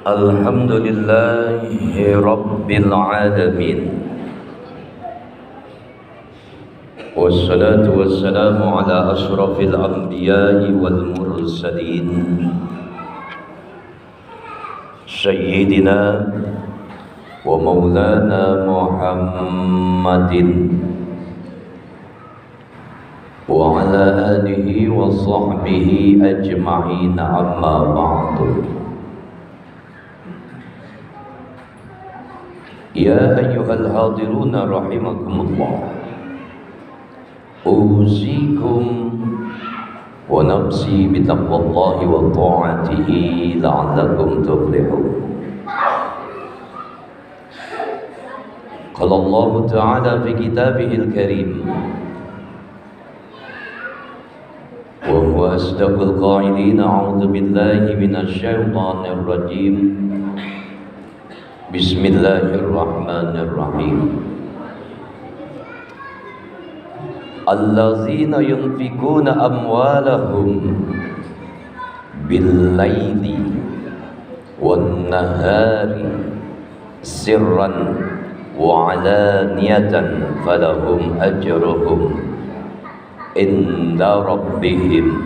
Alhamdulillahi Rabbil Alamin. Wassalatu wassalamu ala ashrafil anbiya'i wal mursalin Sayyidina wa maulana Muhammadin wa ala alihi wa sahbihi ajma'in, amma ba'du. Ya ayyuhal hadiruna rahimakumullah, usikum wa nafsi bitaqwallahi wa ta'atihi la'allakum tuflihun. Qala Allah Ta'ala fi kitabihil karim, wa huwa asdaqul qa'ilin, a'udzu billahi minasy syaithanir rajim. Bismillahirrahmanirrahim. Allazina yunfikuna amwalahum bil-laili wan-nahari sirran wa 'alaniyatan falahum ajruhum inda rabbihim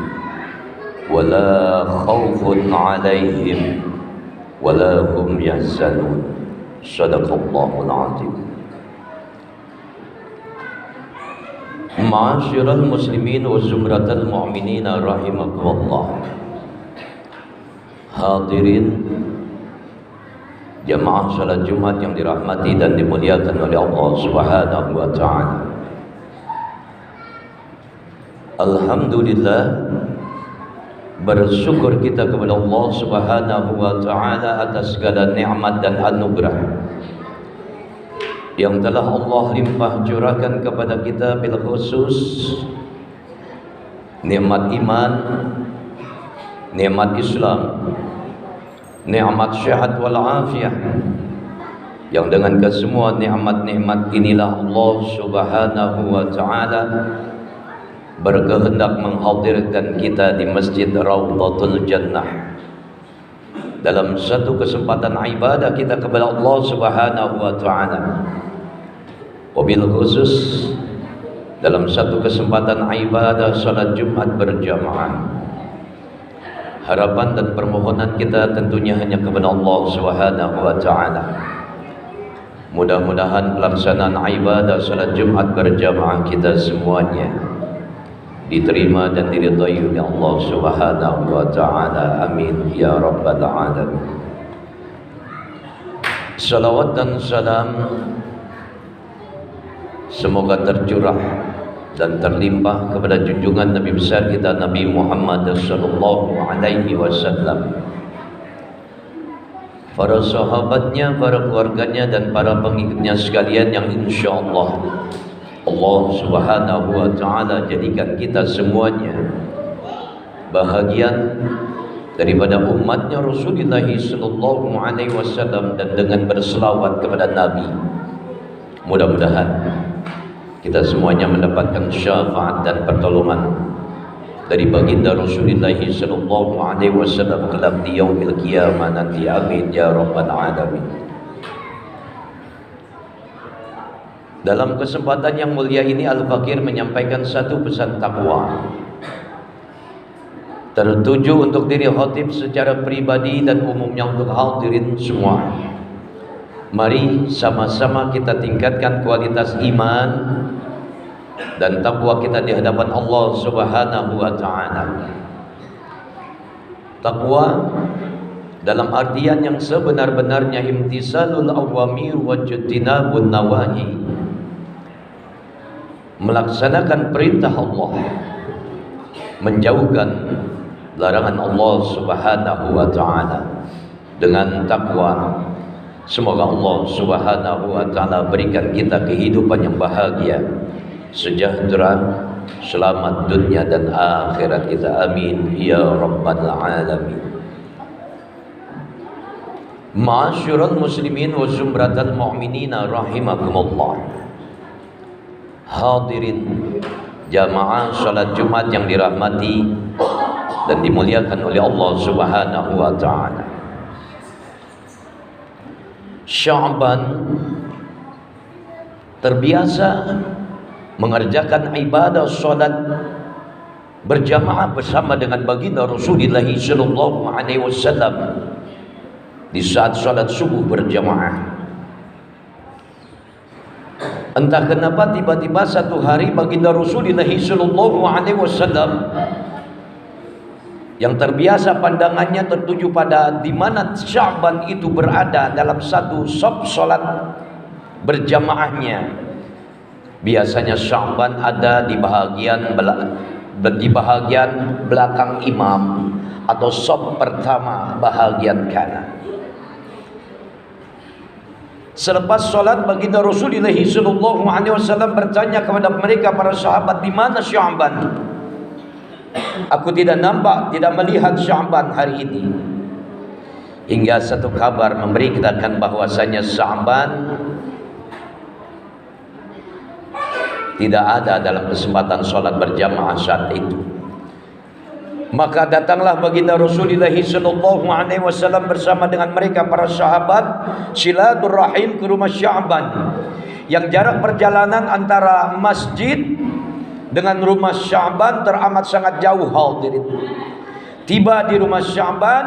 wala khaufun 'alaihim wala hum yahzanun. Shadaqallahul azim. Ma'asyiral muslimin wa zumratal mu'minin rahimakumullah. Hadirin jamaah salat Jumat yang dirahmati dan dimuliakan oleh Allah Subhanahu wa taala. Alhamdulillah, bersyukur kita kepada Allah Subhanahu wa taala atas segala nikmat dan anugerah yang telah Allah limpah curahkan kepada kita, bil khusus nikmat iman, nikmat Islam, nikmat sehat wal afiah, yang dengan kesemua nikmat-nikmat inilah Allah Subhanahu wa taala berkehendak menghadirkan kita di Masjid Raudhatul Jannah dalam satu kesempatan ibadah kita kepada Allah Subhanahu wa taala. Wabil khusus dalam satu kesempatan ibadah salat Jumat berjamaah. Harapan dan permohonan kita tentunya hanya kepada Allah Subhanahu wa taala. Mudah-mudahan pelaksanaan ibadah salat Jumat berjamaah kita semuanya diterima dan diridhai oleh Allah Subhanahu wa taala. Amin ya rabbal alamin. Salawat dan salam semoga tercurah dan terlimpah kepada junjungan Nabi besar kita Nabi Muhammad sallallahu alaihi wasallam, para sahabatnya, para keluarganya dan para pengikutnya sekalian yang insyaallah Allah Subhanahu wa taala jadikan kita semuanya bahagian daripada umatnya Rasulullah sallallahu alaihi wasallam dan dengan berselawat kepada Nabi. Mudah-mudahan kita semuanya mendapatkan syafaat dan pertolongan dari baginda Rasulullah sallallahu alaihi wasallam kelak di yaumil qiyamah nanti. Amin ya rabbal alamin. Dalam kesempatan yang mulia ini, Al-Fakir menyampaikan satu pesan takwa tertuju untuk diri khatib secara pribadi dan umumnya untuk hadirin semua. Mari sama-sama kita tingkatkan kualitas iman dan takwa kita di hadapan Allah Subhanahu wa taala. Takwa dalam artian yang sebenar-benarnya imtisalul awamir wa jtinabun nawahi, melaksanakan perintah Allah, menjauhkan larangan Allah Subhanahu wa taala dengan takwa. Semoga Allah Subhanahu wa taala berikan kita kehidupan yang bahagia, sejahtera, selamat dunia dan akhirat kita. Amin ya rabbal alamin. Ma'asyiral muslimin wa zumratal mu'minina rahimakumullah. Hadirin jamaah salat Jumat yang dirahmati dan dimuliakan oleh Allah Subhanahu wa taala. Sya'ban terbiasa mengerjakan ibadah salat berjamaah bersama dengan baginda Rasulullah sallallahu alaihi wasallam di saat salat subuh berjamaah. Entah kenapa tiba-tiba satu hari baginda Rasulullah sallallahu alaihi wasallam yang terbiasa pandangannya tertuju pada di mana Sya'ban itu berada dalam satu saf salat berjamaahnya. Biasanya Sya'ban ada di bahagian belakang imam atau saf pertama bahagian kanan. Selepas solat baginda Rasulullah sallallahu alaihi wasallam bertanya kepada mereka para sahabat, di mana Sya'ban? Aku tidak nampak, tidak melihat Sya'ban hari ini. Hingga satu kabar memberitakan bahwasanya Sya'ban tidak ada dalam kesempatan solat berjamaah saat itu. Maka datanglah baginda Rasulullah sallallahu alaihi wasallam bersama dengan mereka para sahabat silaturahim ke rumah Sya'ban yang jarak perjalanan antara masjid dengan rumah Sya'ban teramat sangat jauh. Hadirin, tiba di rumah Sya'ban,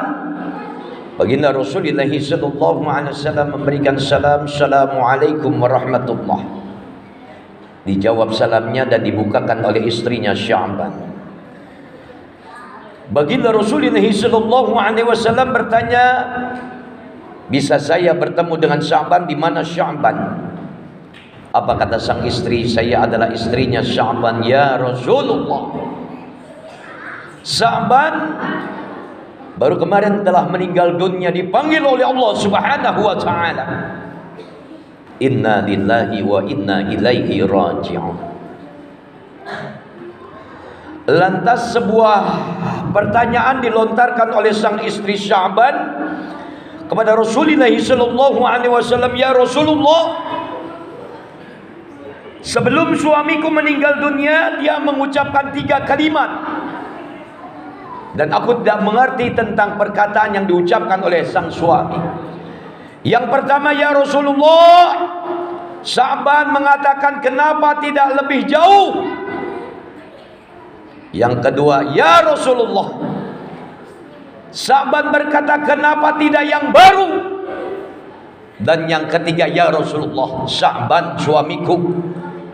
baginda Rasulullah sallallahu alaihi wasallam memberikan salam, assalamualaikum warahmatullah. Dijawab salamnya dan dibukakan oleh istrinya Sya'ban. Baginda Rasulullah sallallahu alaihi wasallam bertanya, bisa saya bertemu dengan Sya'ban? Di mana Sya'ban? Apa kata sang istri? Saya adalah istrinya Sya'ban ya Rasulullah. Sya'ban baru kemarin telah meninggal dunia, dipanggil oleh Allah Subhanahu wa taala. Inna lillahi wa inna ilaihi raji'un. Lantas sebuah pertanyaan dilontarkan oleh sang istri Sya'ban kepada Rasulullah sallallahu alaihi wasallam, ya Rasulullah, sebelum suamiku meninggal dunia dia mengucapkan 3 kalimat dan aku tidak mengerti tentang perkataan yang diucapkan oleh sang suami. Yang pertama, ya Rasulullah, Sya'ban mengatakan kenapa tidak lebih jauh. Yang kedua, ya Rasulullah, Sya'ban berkata kenapa tidak yang baru. Dan yang ketiga, ya Rasulullah, Sya'ban suamiku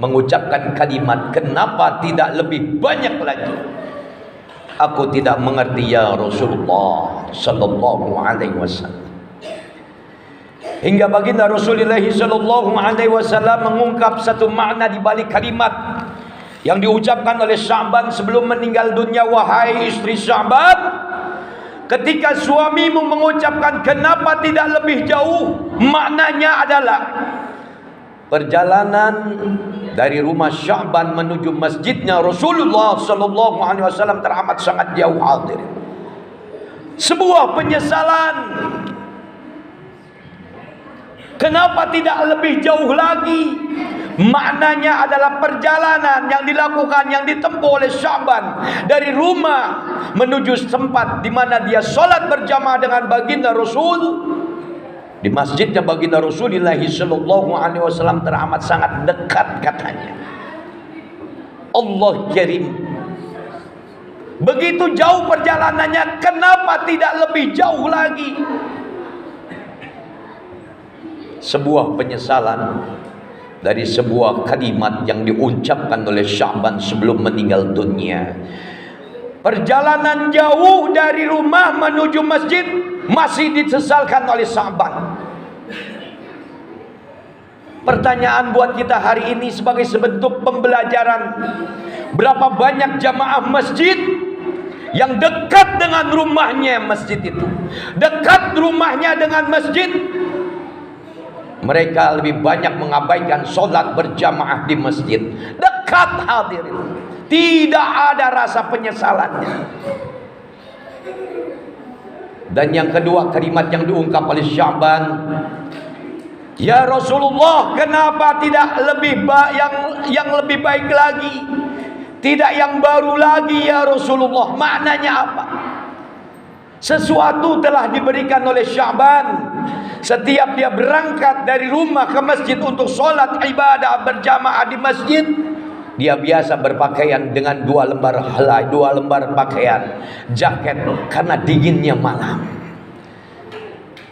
mengucapkan kalimat kenapa tidak lebih banyak lagi. Aku tidak mengerti ya Rasulullah sallallahu alaihi wasallam. Hingga baginda Rasulullah sallallahu alaihi wasallam mengungkap satu makna di balik kalimat yang diucapkan oleh Sya'ban sebelum meninggal dunia. Wahai istri Sya'ban, ketika suamimu mengucapkan kenapa tidak lebih jauh, maknanya adalah perjalanan dari rumah Sya'ban menuju masjidnya Rasulullah sallallahu alaihi wasallam teramat sangat jauh. Hadir, sebuah penyesalan. Kenapa tidak lebih jauh lagi? Maknanya adalah perjalanan yang dilakukan, yang ditempuh oleh Sya'ban dari rumah menuju tempat di mana dia sholat berjamaah dengan baginda Rasul di masjidnya baginda Rasulullah sallallahu alaihi wasallam teramat sangat dekat katanya. Allah Karim, begitu jauh perjalanannya, kenapa tidak lebih jauh lagi? Sebuah penyesalan dari sebuah kalimat yang diucapkan oleh Sya'ban sebelum meninggal dunia. Perjalanan jauh dari rumah menuju masjid masih disesalkan oleh Sya'ban. Pertanyaan buat kita hari ini sebagai sebentuk pembelajaran, berapa banyak jamaah masjid yang dekat dengan rumahnya masjid itu, dekat rumahnya dengan masjid, mereka lebih banyak mengabaikan sholat berjamaah di masjid. Dekat, hadirin, tidak ada rasa penyesalannya. Dan yang kedua, kalimat yang diungkap oleh Sya'ban, ya Rasulullah, kenapa tidak lebih yang lebih baik lagi, tidak yang baru lagi ya Rasulullah? Maknanya apa? Sesuatu telah diberikan oleh Sya'ban, Setiap dia berangkat dari rumah ke masjid untuk sholat ibadah berjamaah di masjid, dia biasa berpakaian dengan 2 lembar helai, 2 lembar pakaian, jaket, karena dinginnya malam.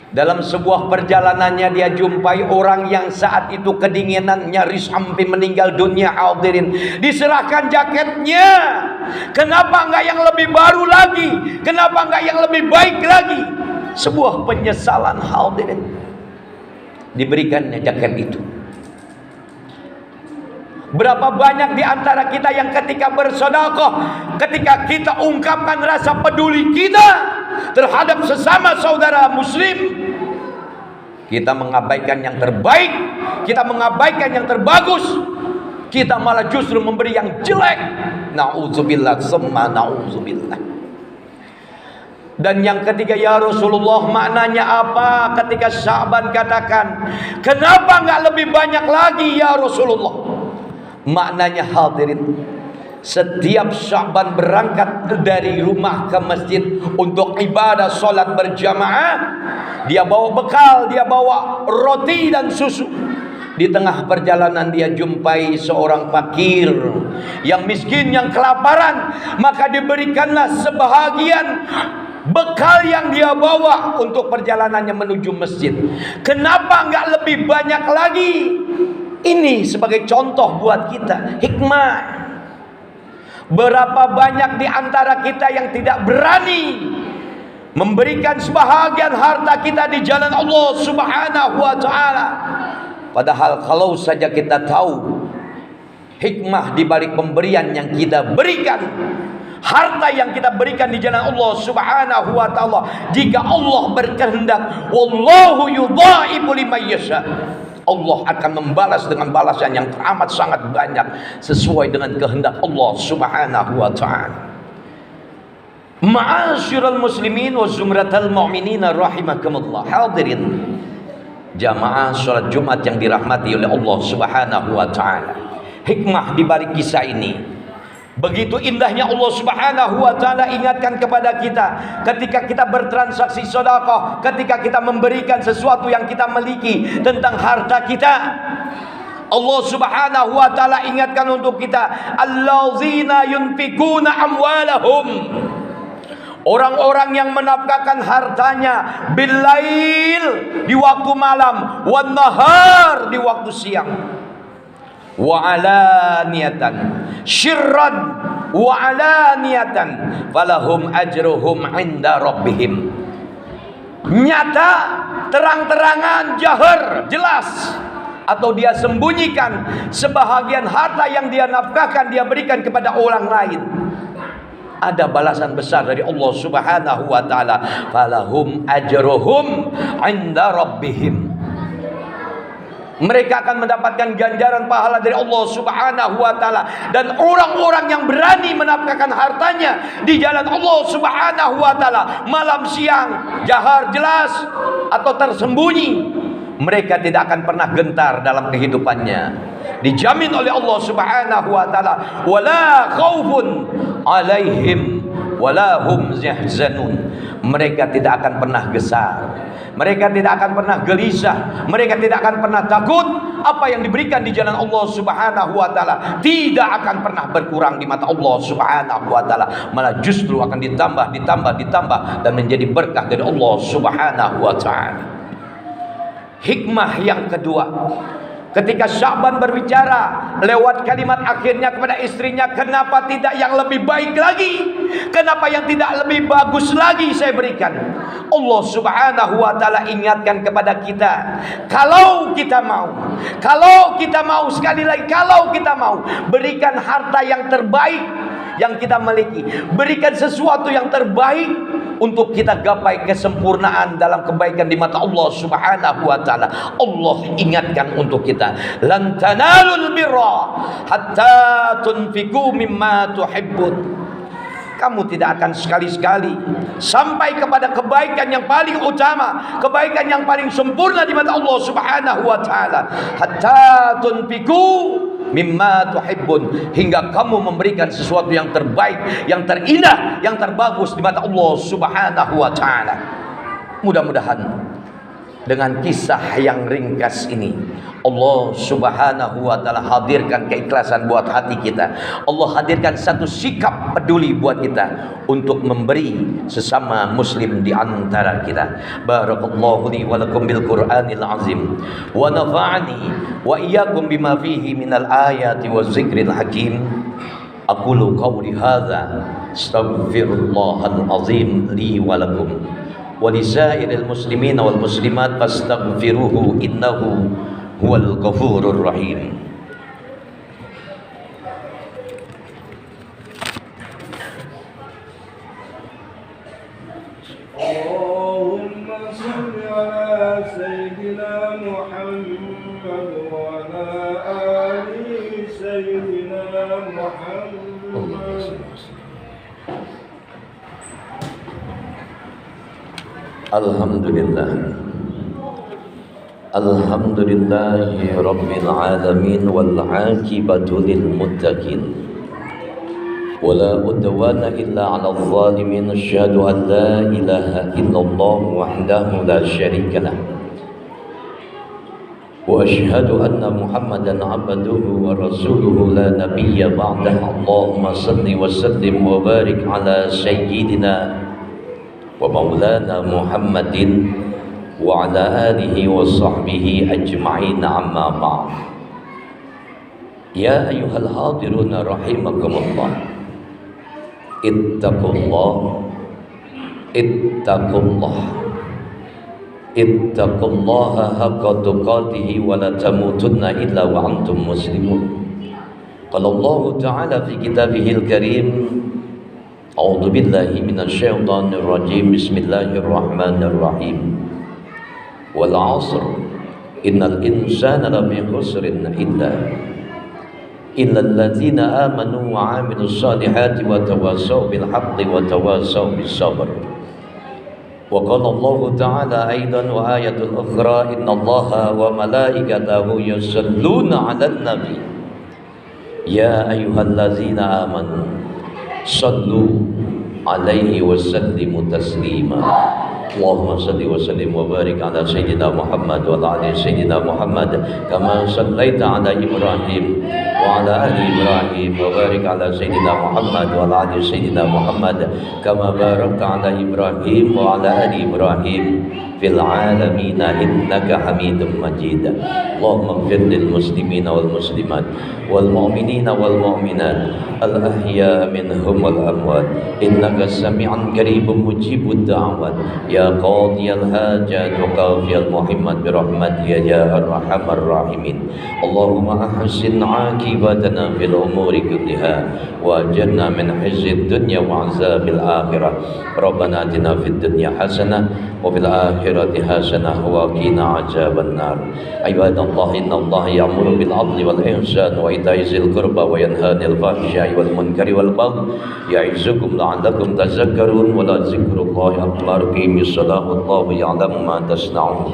Dalam sebuah perjalanannya dia jumpai orang yang saat itu kedinginan, nyaris sampai meninggal dunia. Hadirin, diserahkan jaketnya. Kenapa enggak yang lebih baru lagi? Kenapa enggak yang lebih baik lagi? Sebuah penyesalan. Hadirin, diberikannya jaket itu. Berapa banyak di antara kita yang ketika bersedekah, ketika kita ungkapkan rasa peduli kita terhadap sesama saudara muslim, kita mengabaikan yang terbaik, kita mengabaikan yang terbagus, kita malah justru memberi yang jelek. Na'udzubillah, summa na'udzubillah. Dan yang ketiga, ya Rasulullah, maknanya apa ketika Sya'ban katakan, kenapa enggak lebih banyak lagi ya Rasulullah? Maknanya, hadirin, setiap Sya'ban berangkat dari rumah ke masjid untuk ibadah sholat berjamaah, dia bawa bekal, dia bawa roti dan susu. Di tengah perjalanan dia jumpai seorang fakir yang miskin, yang kelaparan, maka diberikanlah sebahagian bekal yang dia bawa untuk perjalanannya menuju masjid. Kenapa enggak lebih banyak lagi? Ini sebagai contoh buat kita, hikmah. Berapa banyak di antara kita yang tidak berani memberikan sebahagian harta kita di jalan Allah Subhanahu wa taala. Padahal kalau saja kita tahu hikmah di balik pemberian yang kita berikan, harta yang kita berikan di jalan Allah Subhanahu wa taala, jika Allah berkehendak, wallahu yudha'ifu liman yasha, Allah akan membalas dengan balasan yang teramat sangat banyak sesuai dengan kehendak Allah Subhanahu wa taala. Ma'asyiral muslimin wa zumratal mu'minin rahimakumullah. Hadirin jamaah salat Jumat yang dirahmati oleh Allah Subhanahu wa taala. Hikmah di balik kisah ini, begitu indahnya Allah Subhanahu wa taala ingatkan kepada kita ketika kita bertransaksi sedekah, ketika kita memberikan sesuatu yang kita miliki tentang harta kita. Allah Subhanahu wa taala ingatkan untuk kita, allazina yunfikuna amwalahum, orang-orang yang menafkahkan hartanya billail, di waktu malam, wan nahar, di waktu siang, wa alaniyatan syirran wa alaniyatan falahum ajruhum inda rabbihim. Nyata, terang-terangan, jahar, jelas, atau dia sembunyikan sebahagian harta yang dia nafkahkan, dia berikan kepada orang lain, ada balasan besar dari Allah Subhanahu wa taala. Falahum ajruhum inda rabbihim, mereka akan mendapatkan ganjaran pahala dari Allah Subhanahu wa taala. Dan orang-orang yang berani menafkahkan hartanya di jalan Allah Subhanahu wa taala, malam siang, jahar, jelas, atau tersembunyi, mereka tidak akan pernah gentar dalam kehidupannya. Dijamin oleh Allah Subhanahu wa taala, wala khaufun alaihim wala hum yahzanun. Mereka tidak akan pernah gesar, mereka tidak akan pernah gelisah, mereka tidak akan pernah takut. Apa yang diberikan di jalan Allah Subhanahu wa taala tidak akan pernah berkurang di mata Allah Subhanahu wa taala, malah justru akan ditambah dan menjadi berkah dari Allah Subhanahu wa taala. Hikmah yang kedua, ketika Sya'ban berbicara lewat kalimat akhirnya kepada istrinya, kenapa tidak yang lebih baik lagi? Kenapa yang tidak lebih bagus lagi saya berikan? Allah Subhanahu wa taala ingatkan kepada kita, kalau kita mau, sekali lagi, kalau kita mau berikan harta yang terbaik yang kita miliki, berikan sesuatu yang terbaik untuk kita gapai kesempurnaan dalam kebaikan di mata Allah Subhanahu wa taala. Allah ingatkan untuk kita, lan tanalul birra hatta tunfiqu mimma tuhibbun. Kamu tidak akan sekali-sekali sampai kepada kebaikan yang paling utama, kebaikan yang paling sempurna di mata Allah Subhanahu wa taala, hatta tunfiqu mimma tuhibbun, hingga kamu memberikan sesuatu yang terbaik, yang terindah, yang terbagus di mata Allah Subhanahu wa taala. Mudah-mudahan Dengan kisah yang ringkas ini, Allah Subhanahu wa ta'ala hadirkan keikhlasan buat hati kita. Allah hadirkan satu sikap peduli buat kita untuk memberi sesama muslim di antara kita. Barakallahu li wa lakum bil Qur'anil azim wa nafa'ani wa iyyakum bima fihi minal ayati waz zikril hakim. Aqulu qawli hadza astaghfirullahal azim li wa lakum wa lisairil muslimina wal muslimat fastaghfiruhu innahu huwal ghafurur rahim. Allahumma shalli ala sayyidina Muhammad wa ala ali sayyidina Muhammad. Alhamdulillah, alhamdulillahi rabbil alamin wal aqibatu lil muttaqin wala udwana illa 'alal zalimin. Asyhadu an la ilaha illallah wahdahu la syarika lah wa asyhadu anna Muhammadan 'abduhu wa rasuluhu la nabiyya ba'dah. Allahumma shalli wa sallim wa barik ala sayyidina wa maulana Muhammadin wa ala alihi wa sahbihi ajma'in, amma ba'd. Ya ayyuhal hadirun rahimakumullah, ittaqullah ittaqullah ittaqullaha haqqa tuqatih wa la tamutunna illa wa antum muslimun. Qala Allah ta'ala fi kitabihil karim, a'udzu billahi minasyaitonir rajim, bismillahirrahmanirrahim. Wal 'asr innal insana lafi khusrin illa alladzina amanu wa 'amilus solihati wa tawassaw bil haqqi wa tawassaw bis sabr. Wa qala Allah ta'ala aidan wa ayatul ukhra, innallaha wa malaikatahu yusalluna 'alan nabi ya ayyuhalladzina amanu sallu alaihi wa sallimu taslima. Allahumma salli wa sallim wa barik ala sayyidina Muhammad wa ala ali sayyidina Muhammad kama sallaita ala Ibrahim wa ala ali Ibrahim wa barik ala sayyidina Muhammad wa ala ali sayyidina Muhammad kama barakta ala Ibrahim wa ala ali Ibrahim fil alamin innaka Hamidum Majid. Allahumma ighfir lil muslimina wal muslimat wal mu'minina wal mu'minat al ahya minhum wal amwat innaka sami'un qaribun mujibud da'wat ya qadiyal hajat wa qadiyal muhimmat bi rahmatika ya arhamar rahimin. Allahumma ahsin 'aqibatana fil umuri kulliha wa ajirna min khizyid dunya wa 'azabil akhirah. Rabbana atina fid dunya hasanah wa fil akhirati hasanah wa qina 'adzaban nar. Ibadallah, innallaha ya'muru bil 'adli wal ihsan wa ita'i dzil qurba wa yanha 'anil fahsya'i wal munkari wal baghi ya'izukum la'allakum tadhakkarun wa la dzikrullahi akbar. Qimis salata wallahu ya'lamu ma tasna'un.